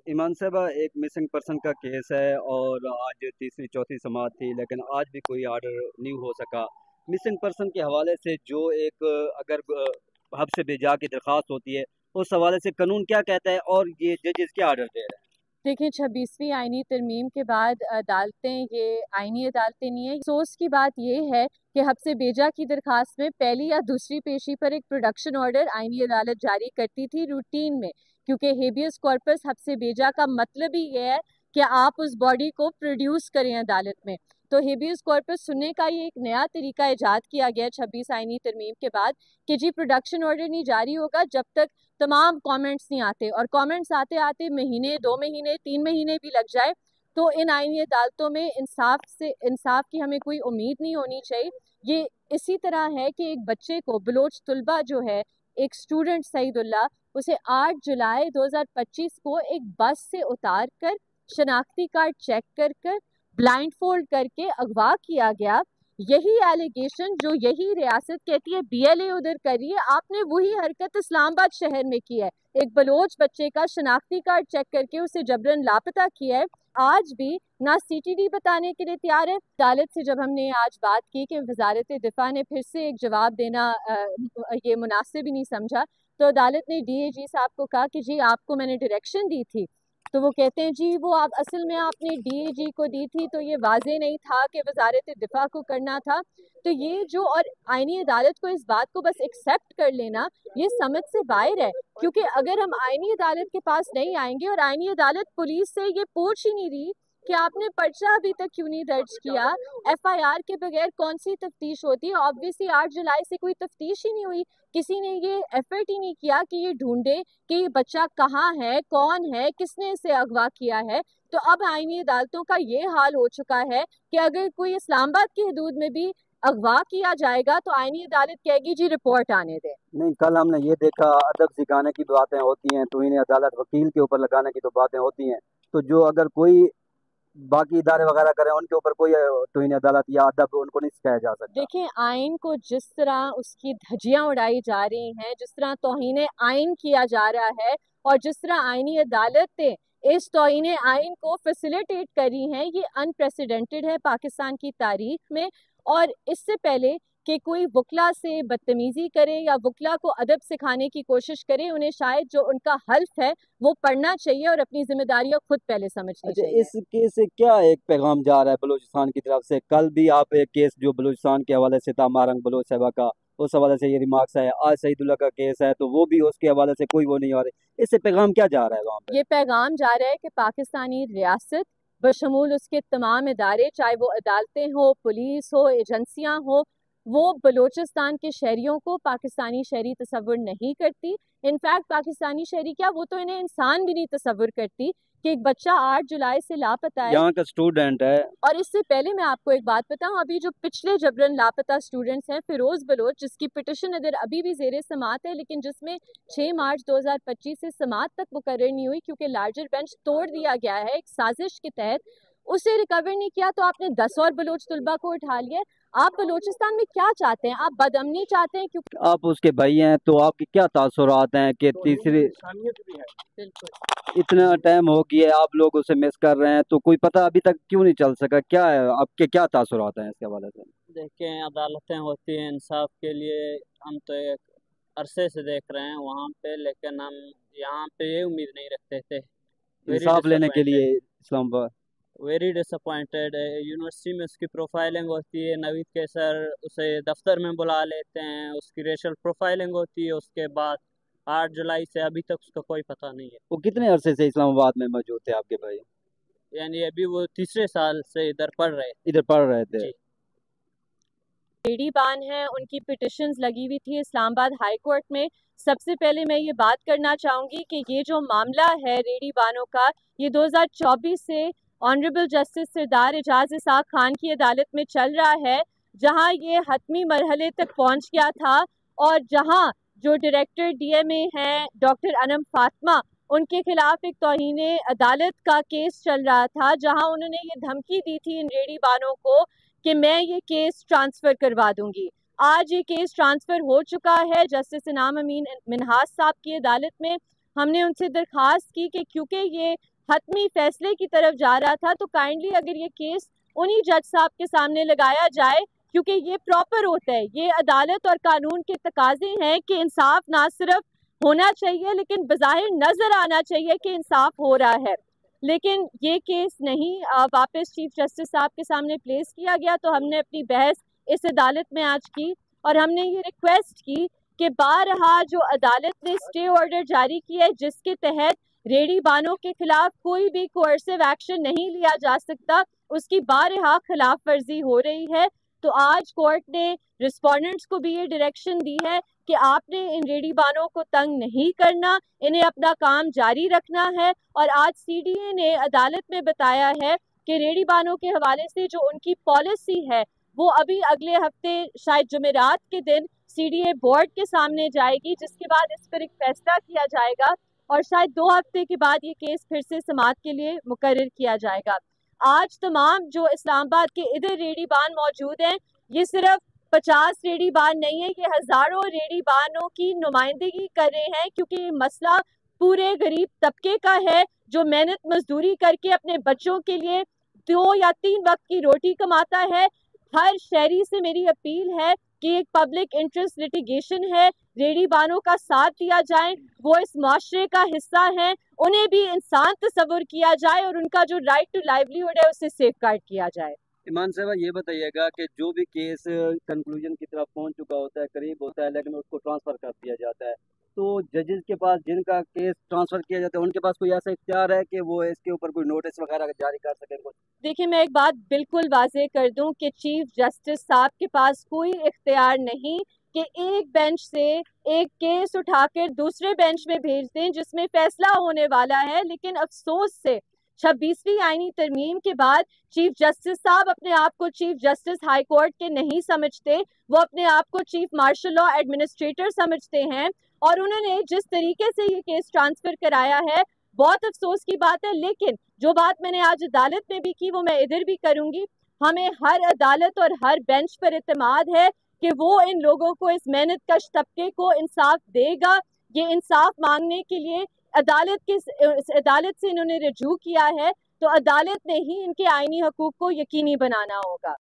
ایمان صاحبہ ایک مسنگ پرسن کا کیس ہے اور آج تیسری چوتھی سماعت تھی لیکن آج بھی کوئی آرڈر نہیں ہو سکا۔ مسنگ پرسن کے حوالے سے جو ایک اگر حبس بجا کی درخواست ہوتی ہے اس حوالے سے قانون کیا کہتا ہے اور یہ ججز کیا آرڈر دے رہے ہیں؟ دیکھیں 26ویں آئینی ترمیم کے بعد عدالتیں یہ آئینی عدالتیں نہیں ہیں۔ افسوس کی بات یہ ہے کہ حبس بیجا کی درخواست میں پہلی یا دوسری پیشی پر ایک پروڈکشن آرڈر آئینی عدالت جاری کرتی تھی روٹین میں، کیونکہ ہیبیس کارپس حبس بیجا کا مطلب ہی یہ ہے کہ آپ اس باڈی کو پروڈیوس کریں عدالت میں۔ تو ہیبیس کارپس سننے کا یہ ایک نیا طریقہ ایجاد کیا گیا 26 آئینی ترمیم کے بعد کہ جی پروڈکشن آرڈر نہیں جاری ہوگا جب تک تمام کامنٹس نہیں آتے، اور کامنٹس آتے آتے مہینے 2 مہینے 3 مہینے بھی لگ جائے تو ان آئینی عدالتوں میں انصاف کی ہمیں کوئی امید نہیں ہونی چاہیے۔ یہ اسی طرح ہے کہ ایک بچے کو بلوچ طلبہ جو ہے، ایک اسٹوڈنٹ سعید اللہ، اسے 8 جولائی 2025 کو ایک بس سے اتار کر شناختی کارڈ چیک کر بلائنڈ فولڈ کر کے اغوا کیا گیا۔ یہی ایلیگیشن جو یہی ریاست کہتی ہے بی ایل اے ادھر کر رہی ہے، آپ نے وہی حرکت اسلام آباد شہر میں کی ہے۔ ایک بلوچ بچے کا شناختی کارڈ چیک کر کے اسے جبرن لاپتہ کیا ہے۔ آج بھی نہ سی ٹی ڈی بتانے کے لیے تیار ہے۔ عدالت سے جب ہم نے آج بات کی کہ وزارت دفاع نے پھر سے ایک جواب دینا یہ مناسب ہی نہیں سمجھا، تو عدالت نے ڈی اے جی صاحب کو کہا کہ جی آپ کو میں نے ڈائریکشن دی تھی، تو وہ کہتے ہیں جی وہ آپ اصل میں آپ نے ڈی اے جی کو دی تھی تو یہ واضح نہیں تھا کہ وزارت دفاع کو کرنا تھا۔ تو یہ جو اور آئینی عدالت کو اس بات کو بس ایکسیپٹ کر لینا یہ سمجھ سے باہر ہے، کیونکہ اگر ہم آئینی عدالت کے پاس نہیں آئیں گے اور آئینی عدالت پولیس سے یہ پوچھ ہی نہیں رہی کہ آپ نے پرچہ ابھی تک کیوں نہیں درج کیا، ایف آئی آر کے بغیر کون سی تفتیش ہوتی ہے؟ آبویسلی 8 جولائی سے کوئی تفتیش ہی نہیں ہوئی، کسی نے یہ ایفرٹ ہی نہیں کیا کہ یہ ڈھونڈے کہ یہ بچہ کہاں ہے، کون ہے، کس نے اسے اغوا کیا ہے۔ تو اب آئینی عدالتوں کا یہ حال ہو چکا ہے کہ اگر کوئی اسلام آباد کی حدود میں بھی اغوا کیا جائے گا تو آئینی عدالت کہے گی جی رپورٹ آنے دیں۔ نہیں، کل ہم نے یہ دیکھا ادب سکھانے کی باتیں ہوتی ہیں، توہین عدالت وکیل کے اوپر لگانے کی تو باتیں ہوتی ہیں، تو جو اگر کوئی باقی ادارے وغیرہ کریں ان کے اوپر کوئی توہین عدالت یا ادب ان کو نہیں سکھایا جا سکتا؟ دیکھیں آئین کو جس طرح اس کی دھجیاں اڑائی جا رہی ہیں، جس طرح توہین آئین کیا جا رہا ہے اور جس طرح آئینی عدالتیں اس توہین آئین کو فیسیلیٹیٹ کری ہیں، یہ ان پریسیڈنٹڈ ہے پاکستان کی تاریخ میں۔ اور اس سے پہلے کہ کوئی وکلا سے بدتمیزی کرے یا وکلا کو ادب سکھانے کی کوشش کرے، انہیں شاید جو ان کا حلف ہے وہ پڑھنا چاہیے اور اپنی ذمہ داریاں خود پہلے سمجھنی چاہیے۔ اس کیس سے کیا ایک پیغام جا رہا ہے بلوچستان کی طرف سے؟ کل بھی آپ ایک کیس جو بلوچستان کے حوالے سے تھا، مارنگ بلوچ صاحبہ کا، اس حوالے سے یہ ریمارکس ہے، آج سعید اللہ کا کیس ہے تو وہ بھی اس کے حوالے سے کوئی وہ نہیں آ رہی، اس سے پیغام کیا جا رہا ہے وہاں پہ؟ یہ پیغام جا رہا ہے کہ پاکستانی ریاست بشمول اس کے تمام ادارے، چاہے وہ عدالتیں ہو، پولیس ہو، ایجنسیاں ہو، وہ بلوچستان کے شہریوں کو پاکستانی شہری تصور نہیں کرتی۔ انفیکٹ پاکستانی شہری کیا، وہ تو انہیں انسان بھی نہیں تصور کرتی کہ ایک بچہ 8 جولائی سے لاپتہ ہے، یہاں کا اسٹوڈنٹ ہے۔ اور اس سے پہلے میں آپ کو ایک بات بتاؤں، ابھی جو پچھلے جبرن لاپتہ اسٹوڈنٹس ہیں، فیروز بلوچ جس کی پٹیشن ادھر ابھی بھی زیر سماعت ہے، لیکن جس میں 6 مارچ 2025 سے سماعت تک مقرر نہیں ہوئی کیونکہ لارجر بینچ توڑ دیا گیا ہے ایک سازش کے تحت، اسے ریکور نہیں کیا تو آپ نے 10 اور بلوچ طلبہ کو اٹھا لیا۔ آپ بلوچستان میں کیا چاہتے ہیں؟ آپ بدامنی چاہتے ہیں؟ کیونکہ آپ اس کے بھائی ہیں تو آپ کے کیا تاثرات ہیں کہ تیسری بالکل اتنا ٹائم ہو گیا آپ لوگ اسے مس کر رہے ہیں تو کوئی پتہ ابھی تک کیوں نہیں چل سکا؟ کیا ہے آپ کے کیا تاثرات ہیں اس کے حوالے سے؟ دیکھیں عدالتیں ہوتی ہیں انصاف کے لیے، ہم تو ایک عرصے سے دیکھ رہے ہیں وہاں پہ، لیکن ہم یہاں پہ یہ امید نہیں رکھتے تھے۔ انصاف لینے کے لیے اسلام آباد ویری ڈس اپوائنٹڈ۔ یونیورسٹی میں اس کی پروفائلنگ ہوتی ہے، نوید کے سر اسے دفتر میں بلا لیتے ہیں، اس کی ریشل پروفائلنگ ہوتی ہے، اس کے بعد 8 جولائی سے ابھی تک اس کا کوئی پتہ نہیں ہے۔ وہ کتنے عرصے سے اسلام آباد میں موجود تھے آپ کے بھائی؟ یعنی ابھی وہ تیسرے سال سے ادھر پڑھ رہے ادھر پڑھ رہے تھے؟ جی۔ ریڈی بان ہے، ان کی پٹیشنز لگی ہوئی تھی اسلام آباد ہائی کورٹ میں۔ سب سے پہلے میں یہ بات کرنا چاہوں گی کہ یہ جو معاملہ ہے ریڈی بانوں کا، یہ 2024 سے آنریبل جسٹس سردار اعجاز اسحاق خان کی عدالت میں چل رہا ہے، جہاں یہ حتمی مرحلے تک پہنچ گیا تھا، اور جہاں جو ڈائریکٹر ڈی ایم اے ہیں ڈاکٹر انم فاطمہ، ان کے خلاف ایک توہین عدالت کا کیس چل رہا تھا، جہاں انہوں نے یہ دھمکی دی تھی ان ریڈی بانوں کو کہ میں یہ کیس ٹرانسفر کروا دوں گی۔ آج یہ کیس ٹرانسفر ہو چکا ہے جسٹس انعام امین منہاس صاحب کی عدالت میں۔ ہم نے ان سے درخواست کی کہ کیونکہ یہ حتمی فیصلے کی طرف جا رہا تھا، تو کائنڈلی اگر یہ کیس انہی جج صاحب کے سامنے لگایا جائے، کیونکہ یہ پراپر ہوتا ہے، یہ عدالت اور قانون کے تقاضے ہیں کہ انصاف نہ صرف ہونا چاہیے لیکن بظاہر نظر آنا چاہیے کہ انصاف ہو رہا ہے، لیکن یہ کیس نہیں واپس چیف جسٹس صاحب کے سامنے پلیس کیا گیا۔ تو ہم نے اپنی بحث اس عدالت میں آج کی اور ہم نے یہ ریکویسٹ کی کہ بارہا جو عدالت نے اسٹے آرڈر جاری کیا ہے جس کے تحت ریڑھی بانوں کے خلاف کوئی بھی کوئرسو ایکشن نہیں لیا جا سکتا، اس کی بارہا خلاف ورزی ہو رہی ہے۔ تو آج کورٹ نے رسپونڈنٹس کو بھی یہ ڈائریکشن دی ہے کہ آپ نے ان ریڑھی بانوں کو تنگ نہیں کرنا، انہیں اپنا کام جاری رکھنا ہے۔ اور آج سی ڈی اے نے عدالت میں بتایا ہے کہ ریڑھی بانوں کے حوالے سے جو ان کی پالیسی ہے وہ ابھی اگلے ہفتے شاید جمعرات کے دن سی ڈی اے بورڈ کے سامنے جائے گی، جس کے بعد اس پر ایک فیصلہ کیا جائے گا اور شاید 2 ہفتے کے بعد یہ کیس پھر سے سماعت کے لیے مقرر کیا جائے گا۔ آج تمام جو اسلام آباد کے ادھر ریڑھی بان موجود ہیں، یہ صرف 50 ریڑھی بان نہیں ہے، یہ ہزاروں ریڑھی بانوں کی نمائندگی کر رہے ہیں، کیونکہ یہ مسئلہ پورے غریب طبقے کا ہے جو محنت مزدوری کر کے اپنے بچوں کے لیے 2 یا 3 وقت کی روٹی کماتا ہے۔ ہر شہری سے میری اپیل ہے کہ ایک پبلک انٹرسٹ لیٹیگیشن ہے، ریڑھی بانوں کا ساتھ دیا جائے، وہ اس معاشرے کا حصہ ہیں، انہیں بھی انسان تصور کیا جائے اور ان کا جو رائٹ ٹو لائیولیہڈ ہے اسے سیف گارڈ کیا جائے۔ ایمان صاحبہ یہ بتائیے گا کہ جو بھی کیس کنکلوژن کی طرف پہنچ چکا ہوتا ہے، قریب ہوتا ہے، لیکن اس کو ٹرانسفر کر دیا جاتا ہے، تو ججز کے پاس جن کا کیس ٹرانسفر کیا جاتا ہے ان کے پاس کوئی ایسا اختیار ہے کہ وہ اس کے اوپر کوئی نوٹس وغیرہ جاری کر سکیں؟ دیکھیں میں ایک بات بالکل واضح کر دوں کہ چیف جسٹس صاحب کے پاس کوئی اختیار نہیں کہ ایک بینچ سے ایک کیس اٹھا کر دوسرے بینچ میں بھیج دیں جس میں فیصلہ ہونے والا ہے، لیکن افسوس سے 26ویں آئینی ترمیم کے بعد چیف جسٹس صاحب اپنے آپ کو چیف جسٹس ہائی کورٹ کے نہیں سمجھتے، وہ اپنے آپ کو چیف مارشل لا ایڈمنسٹریٹر سمجھتے ہیں، اور انہوں نے جس طریقے سے یہ کیس ٹرانسفر کرایا ہے بہت افسوس کی بات ہے۔ لیکن جو بات میں نے آج عدالت میں بھی کی وہ میں ادھر بھی کروں گی، ہمیں ہر عدالت اور ہر بینچ پر اعتماد ہے کہ وہ ان لوگوں کو، اس محنت کش طبقے کو انصاف دے گا۔ یہ انصاف مانگنے کے لیے عدالت سے انہوں نے رجوع کیا ہے، تو عدالت نے ہی ان کے آئینی حقوق کو یقینی بنانا ہوگا۔